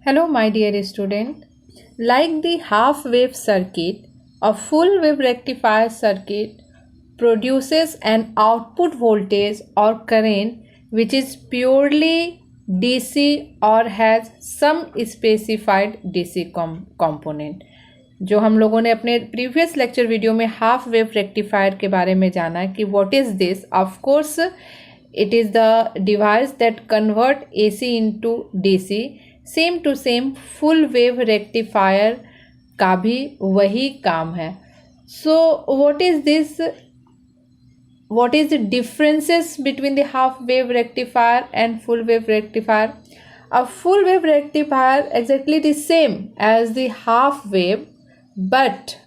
Hello, my dear student. Like the half wave circuit, a full wave rectifier circuit produces an output voltage or current which is purely DC or has some specified DC component. जो हम लोगों ने अपने previous lecture video में half wave rectifier के बारे में जाना कि what is this. Of course it is the device that convert AC into DC. Same to same full wave rectifier का भी वही काम है. So what is this, what is the differences between the half wave rectifier and full wave rectifier? A full wave rectifier exactly the same as the half wave but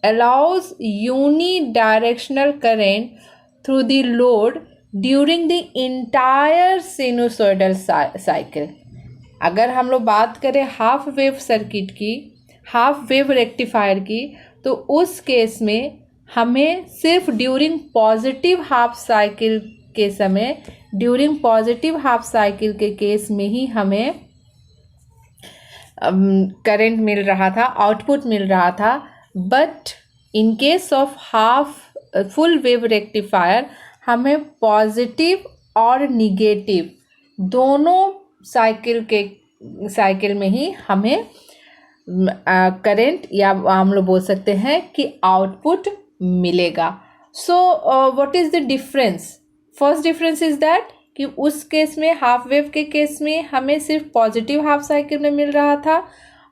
allows unidirectional current through the load during the entire sinusoidal cycle. अगर हम लोग बात करें half wave circuit की, half wave rectifier की, तो उस case में हमें सिर्फ ड्यूरिंग पॉजिटिव हाफ साइकिल के समय, ड्यूरिंग पॉजिटिव हाफ साइकिल के केस में ही हमें करंट मिल रहा था, आउटपुट मिल रहा था. But in case of half full wave rectifier हमें पॉजिटिव और निगेटिव दोनों साइकिल में ही हमें करंट या हम लोग बोल सकते हैं कि आउटपुट मिलेगा. सो what is the difference? First difference is that कि उस केस में, हाफ वेव के केस में हमें सिर्फ पॉजिटिव हाफ साइकिल में मिल रहा था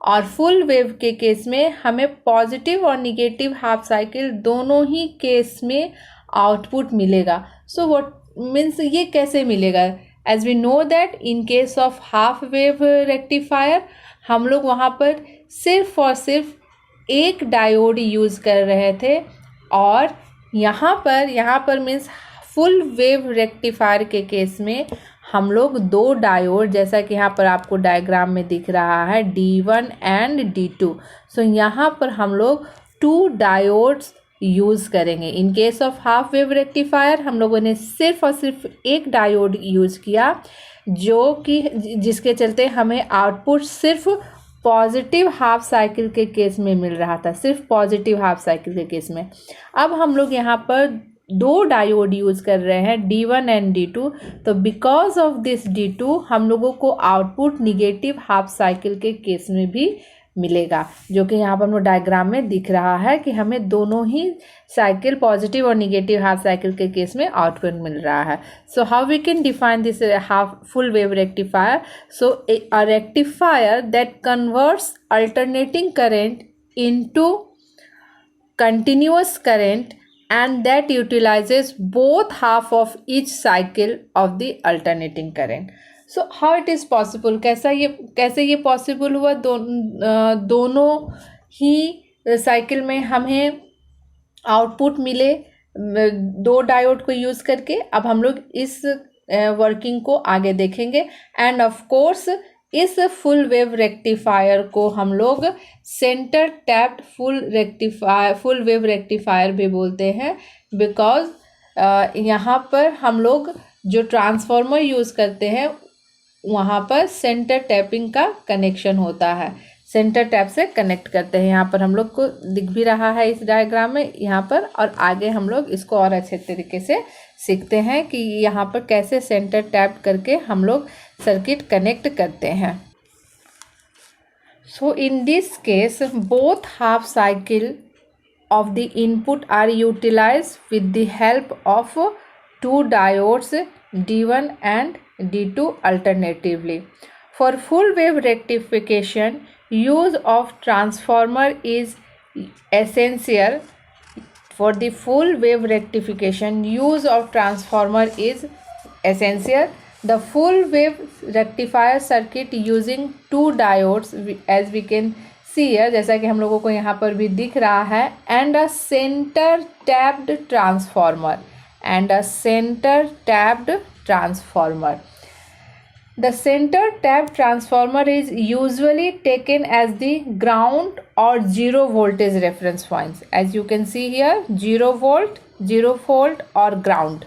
और फुल वेव के केस में हमें पॉजिटिव और निगेटिव हाफ साइकिल दोनों ही केस में आउटपुट मिलेगा. सो व्हाट मीन्स, ये कैसे मिलेगा? As we know that in case of half wave rectifier हम लोग वहाँ पर सिर्फ और सिर्फ एक डायोड यूज़ कर रहे थे और यहाँ पर मीन्स फुल वेव रेक्टिफायर के केस में हम लोग दो डायोड, जैसा कि यहाँ पर आपको डायग्राम में दिख रहा है, D1 एंड D2. सो यहाँ पर हम लोग 2 डायोड्स यूज़ करेंगे. इन case of half wave rectifier हम लोगों ने सिर्फ और सिर्फ एक डायोड यूज़ किया, जो कि जिसके चलते हमें आउटपुट सिर्फ पॉजिटिव हाफ साइकिल के केस में मिल रहा था, सिर्फ पॉजिटिव हाफ साइकिल के केस में. अब हम लोग यहाँ पर 2 डायोड यूज़ कर रहे हैं, D1 एंड D2. तो बिकॉज ऑफ दिस D2 हम लोगों को आउटपुट निगेटिव हाफ साइकिल के केस में भी मिलेगा, जो कि यहाँ पर हम लोग डायग्राम में दिख रहा है कि हमें दोनों ही साइकिल, पॉजिटिव और निगेटिव हाफ साइकिल के केस में आउटपुट मिल रहा है. So how we can define this half full wave rectifier? So a rectifier that converts alternating current into continuous current and that utilizes both half of each cycle of the alternating current. So how it is possible? कैसे ये possible हुआ? दोनों ही cycle में हमें output मिले 2 diode को use करके. अब हम लोग इस वर्किंग को आगे देखेंगे. एंड ऑफ कोर्स इस फुल वेव रेक्टिफायर को हम लोग centre tapped full wave rectifier भी बोलते हैं, बिकॉज यहाँ पर हम लोग जो ट्रांसफार्मर यूज़ करते हैं वहाँ पर सेंटर टैपिंग का कनेक्शन होता है, सेंटर टैप से कनेक्ट करते हैं. यहाँ पर हम लोग को दिख भी रहा है इस डायग्राम में यहाँ पर, और आगे हम लोग इसको और अच्छे तरीके से सीखते हैं कि यहाँ पर कैसे सेंटर टैप करके हम लोग सर्किट कनेक्ट करते हैं. So in this case both half cycle of the input are utilize with the help of 2 diodes D1 and D2 alternatively. For full wave rectification, use of transformer is essential. For the full wave rectification, use of transformer is essential. The full wave rectifier circuit using 2 diodes, as we can see here, जैसा कि हम लोगों को यहाँ पर भी दिख रहा है, and a center tapped transformer. The center tap transformer is usually taken as the ground or 0 voltage reference points. As you can see here, 0 volt or ground.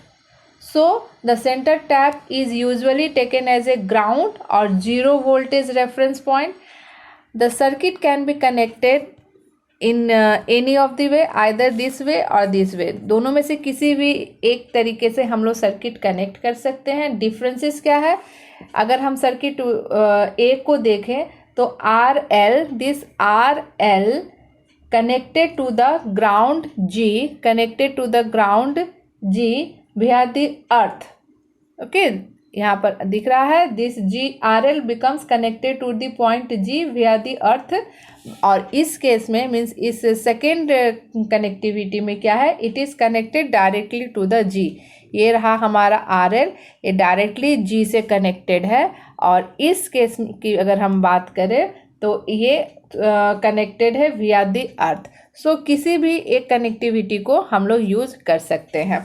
So the center tap is usually taken as a ground or 0 voltage reference point, The circuit can be connected in any of the way, either this way or this way. दोनों में से किसी भी एक तरीके से हम लोग सर्किट कनेक्ट कर सकते हैं. डिफरेंसेस क्या है? अगर हम सर्किट ए को देखें तो R L, this R L connected to the ground G, connected to the ground G via the earth. Okay, यहाँ पर दिख रहा है this GRL becomes connected to the point G via the earth. और इस केस में means इस second connectivity में क्या है, it is connected directly to the G. ये रहा हमारा RL, ये डायरेक्टली G से कनेक्टेड है. और इस केस की अगर हम बात करें तो ये कनेक्टेड है विया द अर्थ. सो किसी भी एक कनेक्टिविटी को हम लोग यूज़ कर सकते हैं.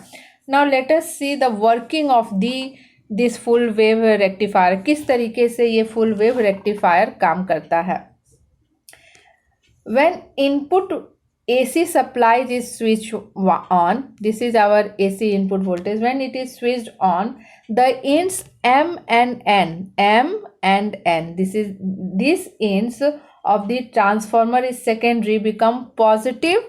Now let us see the working of this full wave rectifier. किस तरीके से ये फुल वेव रेक्टिफायर काम करता है. When input AC supply is switched on, this is our AC input voltage. When it is switched on, the ends M and N, this ends of the transformer is secondary become positive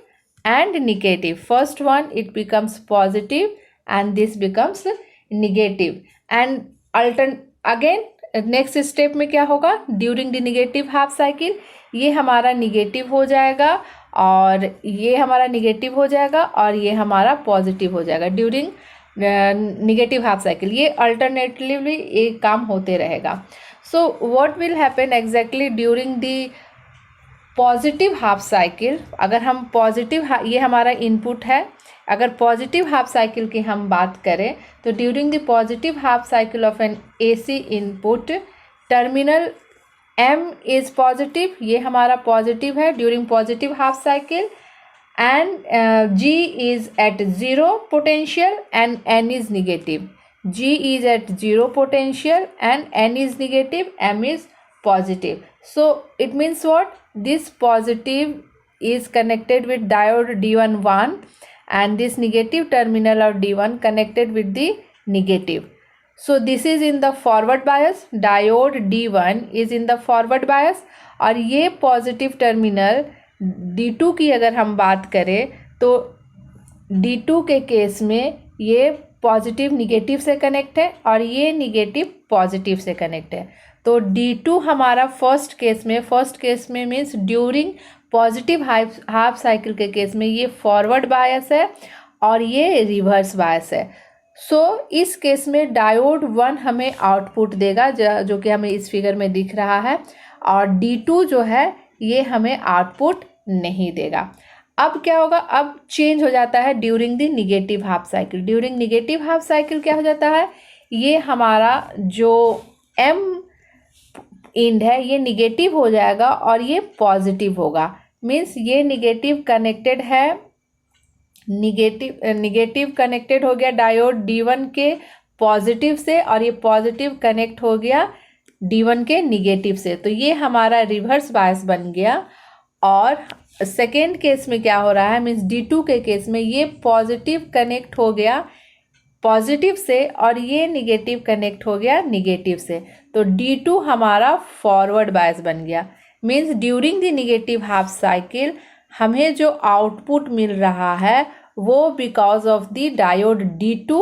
and negative. First one it becomes positive and this becomes negative. And again next step में क्या होगा, during the negative half cycle ये हमारा negative हो जाएगा और ये हमारा निगेटिव हो जाएगा और ये हमारा पॉजिटिव हो जाएगा ड्यूरिंग निगेटिव हाफ साइकिल. ये अल्टरनेटिवली एक काम होते रहेगा. So what will happen exactly during the positive half cycle. अगर हम पॉजिटिव, ये हमारा इनपुट है, अगर पॉजिटिव हाफ साइकिल की हम बात करें तो during the positive half cycle of an AC input terminal M is positive, ये हमारा पॉजिटिव है during positive half cycle. And G is at zero potential and N is negative. G is at zero potential and N is negative, M is positive. So it means what? This positive is connected with diode D11 and this negative terminal of D1 connected with the negative. So this is in the forward bias. Diode D1 is in the forward bias. और ये positive terminal D2 की अगर हम बात करें तो D2 के case में ये पॉजिटिव निगेटिव से कनेक्ट है और ये निगेटिव पॉजिटिव से कनेक्ट है. तो D2 हमारा फर्स्ट केस में means during positive half cycle के केस में ये फॉरवर्ड बायस है और ये रिवर्स बायस है. सो इस केस में डायोड 1 हमें आउटपुट देगा जो कि हमें इस फिगर में दिख रहा है और D2 जो है ये हमें आउटपुट नहीं देगा. अब क्या होगा, अब चेंज हो जाता है during the negative half cycle. During negative half cycle क्या हो जाता है, ये हमारा जो M इंड है ये निगेटिव हो जाएगा और ये पॉजिटिव होगा. मीन्स ये निगेटिव कनेक्टेड है, निगेटिव कनेक्टेड हो गया डायोड D1 के पॉजिटिव से और ये पॉजिटिव कनेक्ट हो गया D1 के निगेटिव से. तो ये हमारा रिवर्स बायस बन गया. और सेकेंड केस में क्या हो रहा है, मीन्स D2 के केस में ये पॉजिटिव कनेक्ट हो गया पॉजिटिव से और ये निगेटिव कनेक्ट हो गया निगेटिव से. तो D2 हमारा फॉरवर्ड बायस बन गया. Means during the negative half cycle हमें जो आउटपुट मिल रहा है वो because of the diode D2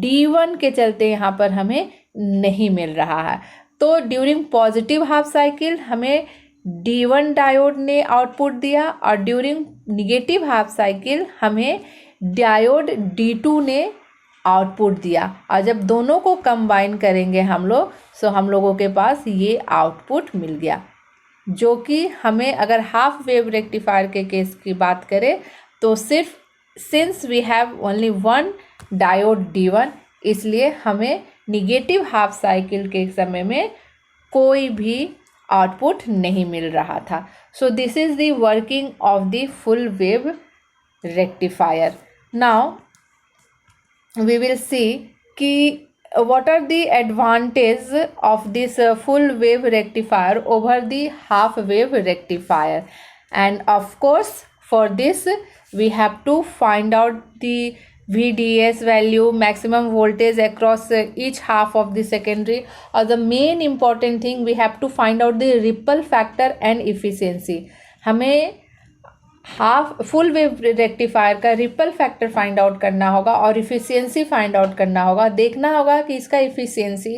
D1 के चलते यहाँ पर हमें नहीं मिल रहा है. तो ड्यूरिंग पॉजिटिव हाफ साइकिल हमें D1 डायोड ने आउटपुट दिया और ड्यूरिंग निगेटिव हाफ साइकिल हमें डायोड D2 ने आउटपुट दिया. और जब दोनों को कंबाइन करेंगे हम लोग सो हम लोगों के पास ये आउटपुट मिल गया, जो कि हमें अगर हाफ वेव रेक्टिफायर के केस की बात करें तो सिर्फ since we have only one diode D1 इसलिए हमें निगेटिव हाफ साइकिल के समय में कोई भी आउटपुट नहीं मिल रहा था. So this is the working of the full wave rectifier. Now we will see कि what are the advantage of this full wave rectifier over the half wave rectifier. And of course for this we have to find out the VDS value, maximum voltage across each half of the secondary, or the main important thing we have to find out the ripple factor and efficiency. हमें half full wave rectifier का ripple factor find out करना होगा और efficiency find out करना होगा. देखना होगा कि इसका इफ़िशियंसी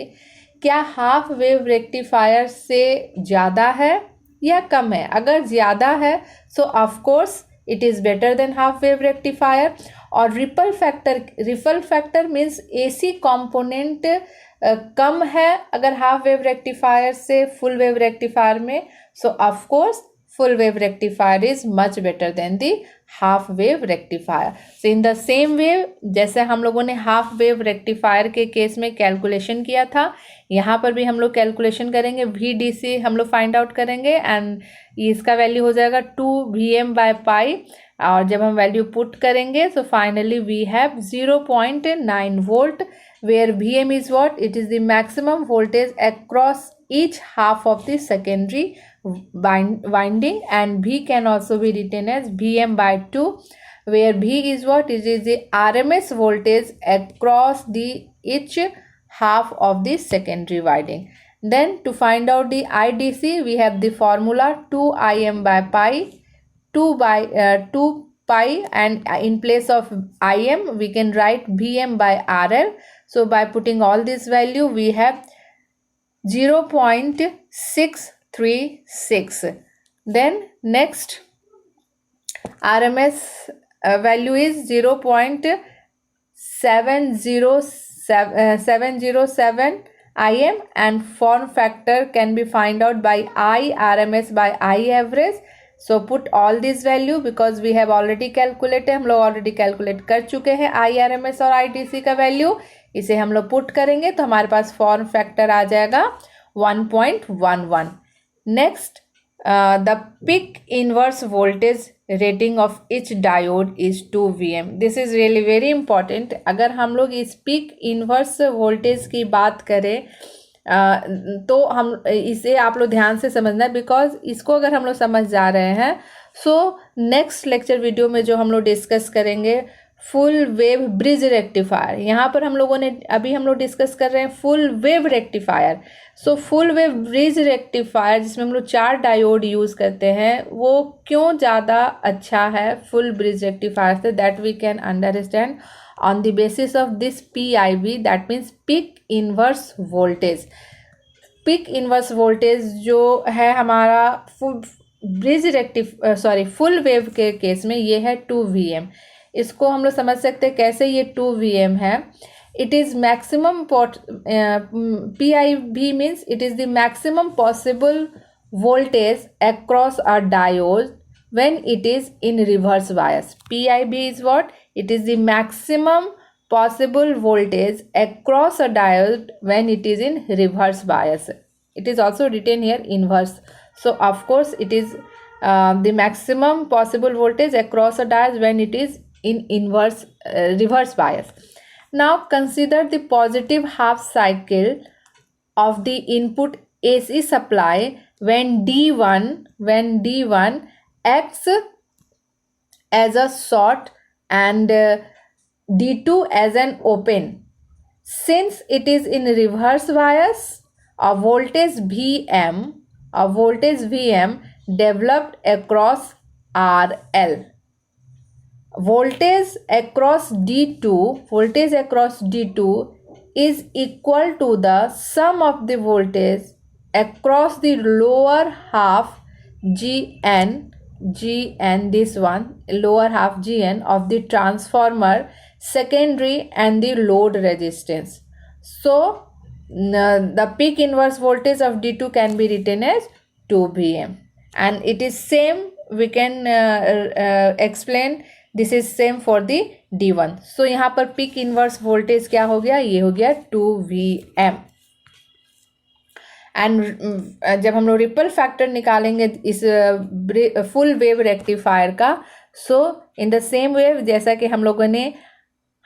क्या हाफ वेव रेक्टिफायर से ज़्यादा है या कम है. अगर ज़्यादा है so of course it is better than half wave rectifier. और ripple factor means AC component कम है अगर हाफ वेव रेक्टिफायर से फुल वेव रेक्टिफायर में, so of course full wave rectifier is much better than the half wave rectifier. So in the same way, जैसे हम लोगों ने half wave rectifier के केस में कैलकुलेशन किया था, यहाँ पर भी हम लोग कैलकुलेशन करेंगे. VDC हम लोग फाइंड आउट करेंगे एंड इसका वैल्यू हो जाएगा 2Vm/pi. और जब हम वैल्यू पुट करेंगे so finally we have 0.9 volt, where Vm is what? It is the maximum voltage across each half of the secondary winding, and V can also be written as Vm/2, where V is what? It is the RMS voltage across the each half of the secondary winding. Then to find out the IDC, we have the formula 2Im/pi, 2 pi, and in place of Im we can write Vm/RL. So by putting all this value we have 0.636. Then next RMS value is 0.707 Im, and form factor can be find out by I/RMS/I average. So put all this value because we have already calculated, हम लोग already calculate कर चुके हैं I/RMS और IDC का value. इसे हम लोग पुट करेंगे तो हमारे पास फॉर्म फैक्टर आ जाएगा 1.11. Next the peak inverse voltage rating of each diode is 2 Vm. This is really very important. अगर हम लोग इस पिक इनवर्स वोल्टेज की बात करें तो हम इसे आप लोग ध्यान से समझना, बिकॉज इसको अगर हम लोग समझ जा रहे हैं सो नेक्स्ट लेक्चर वीडियो में जो हम लोग डिस्कस करेंगे फुल वेव ब्रिज रेक्टिफायर. यहाँ पर हम लोगों ने अभी हम लोग डिस्कस कर रहे हैं full wave rectifier. So full wave bridge rectifier जिसमें हम लोग 4 डायोड यूज़ करते हैं वो क्यों ज़्यादा अच्छा है फुल ब्रिज रेक्टिफायर से, that we can understand on the basis of this PIV, that means peak inverse voltage. peak inverse voltage जो है हमारा फुल वेव के केस में ये है 2 Vm. इसको हम लोग समझ सकते हैं कैसे ये 2 Vm है. It is maximum PIV means it is the maximum possible voltage across a diode when it is in reverse bias. PIV is what? It is the maximum possible voltage across a diode when it is in reverse bias. It is also written here inverse. So of course it is the maximum possible voltage across a diode when it is in reverse bias. Now consider the positive half cycle of the input AC supply when D1 acts as a short and D2 as an open. Since it is in reverse bias, a voltage Vm developed across RL. Voltage across D2 is equal to the sum of the voltage across the lower half GN, this one lower half GN of the transformer secondary and the load resistance. So the peak inverse voltage of D2 can be written as 2 Vm, and it is same we can explain this is same for the D1. So यहाँ पर peak inverse voltage क्या हो गया, ये हो गया 2 Vm. And जब हम लोग रिपल फैक्टर निकालेंगे इस फुल वेव रेक्टिफायर का, सो इन द सेम वे जैसा कि हम लोगों ने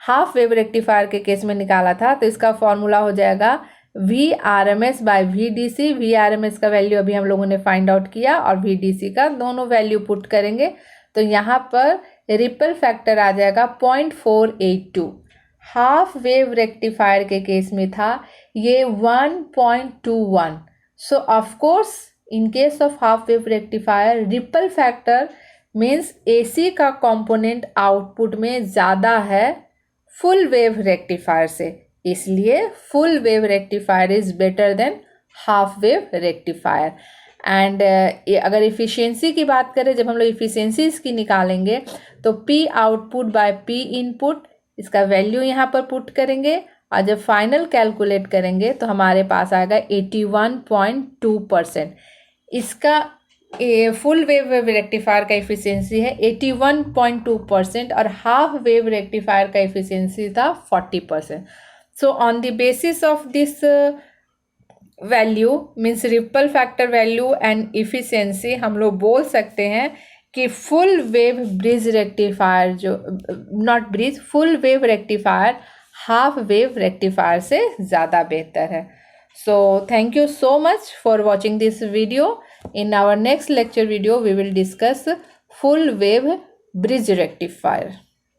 हाफ वेव रेक्टिफायर के केस में निकाला था, तो इसका फॉर्मूला हो जाएगा VRMS/VDC. VRMS का वैल्यू अभी हम लोगों ने फाइंड आउट किया और VDC का दोनों वैल्यू पुट करेंगे तो यहाँ पर रिपल फैक्टर आ जाएगा 0.482। हाफ वेव रेक्टिफायर के केस में था ये 1.21। सो of course in case of half wave rectifier ripple factor means AC का कंपोनेंट आउटपुट में ज़्यादा है फुल वेव रेक्टिफायर से, इसलिए full wave rectifier is better than half wave rectifier. And अगर इफ़िशियंसी की बात करें, जब हम लोग इफ़िशियंसी इसकी निकालेंगे तो P output by P input, इसका वैल्यू यहाँ पर पुट करेंगे और जब फाइनल कैलकुलेट करेंगे तो हमारे पास आएगा 81.2%। इसका फुल वेव रेक्टिफायर का इफ़िशियंसी है 81.2% और हाफ वेव रेक्टिफायर का इफ़िशियंसी था 40%। So on the basis of this value means ripple factor value and efficiency हम लोग बोल सकते हैं कि फुल वेव ब्रिज रेक्टिफायर जो not bridge full wave rectifier half wave rectifier से ज़्यादा बेहतर है। So thank you so much for watching this video. In our next lecture video we will discuss full wave bridge rectifier.